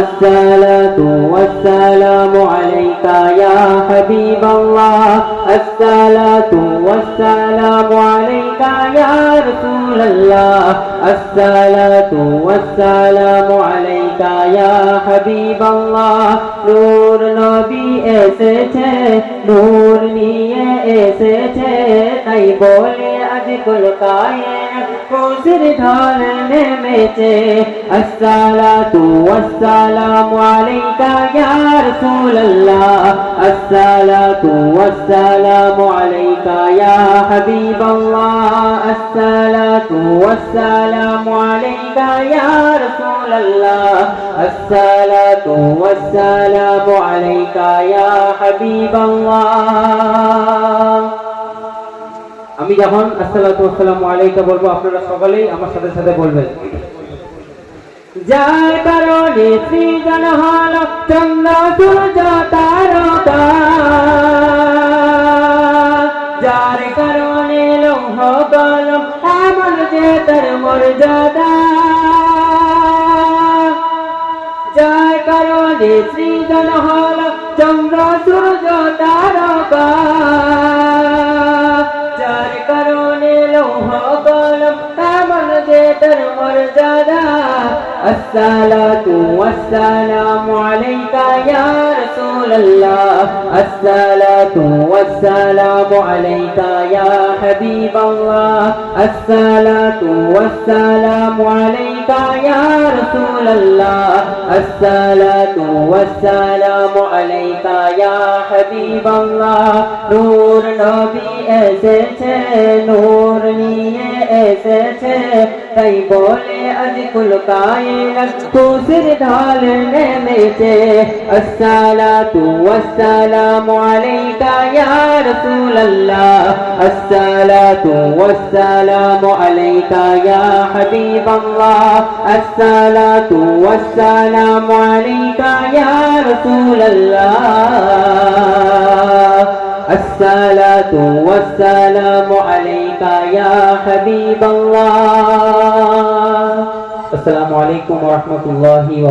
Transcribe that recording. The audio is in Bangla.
الصلاة والسلام عليك يا حبيب الله الصلاة والسلام عليك يا رسول الله الصلاة والسلام عليك يا حبيب الله নূর নবী এসেছে নূর নিয়ে এসেছে তাই বলে আজ কলকায়ে খুশির ঢল নেমেছে আসসালাতু ওয়াসসালামু আলাইকা ইয়া রাসূলুল্লাহ আসসালাতু ওয়াসসালামু আলাইকা ইয়া হাবিবাল্লাহ আসসালাতু ওয়াসসালামু আলাইকা ইয়া রাসূলুল্লাহ আসসালাতু ওয়াসসালামু আলাইকা ইয়া হাবিবাল্লাহ। আমি যখন আসসালাতু ওয়াসসালামু আলাইকা বলবো আপনারা সকলেই আমার সাথে সাথে বলবেন। যার কারণে সৃজন হল চন্দ্র সূর্য তারকা যার কারণে লৌহ কলম এমন যে তার মর্যাদা যার কারণে সৃজন হল চন্দ্র সূর্য তারকা যার কারণে লৌহ কলম এমন যে তার মর্যাদা আসসালাতু ওয়াসসালামু আলাইকা ইয়া রাসূলুল্লাহ আসসালাতু ওয়াসসালামু আলাইকা ইয়া হাবিবাল্লাহ আসসালাতু ওয়াসসালামু আলাইকা ইয়া রাসূলুল্লাহ আসসালাতু ওয়াসসালামু আলাইকা ইয়া হাবিবাল্লাহ। নূর নবী এসেছে নূর নিয়ে এসেছে তাই বলে আজ কুল কায়নাত খুশির ঢল নেমেছে আসসালাতু ওয়াসসালামু আলাইকা ইয়া রাসূলুল্লাহ আসসালাতু ওয়াসসালামু আলাইকা ইয়া হাবিবাল্লাহ আসসালাতু ওয়াসসালামু আলাইকা ইয়া রাসূলুল্লাহ الصلاة والسلام عليك يا حبيب الله السلام عليكم ورحمة الله وبركاته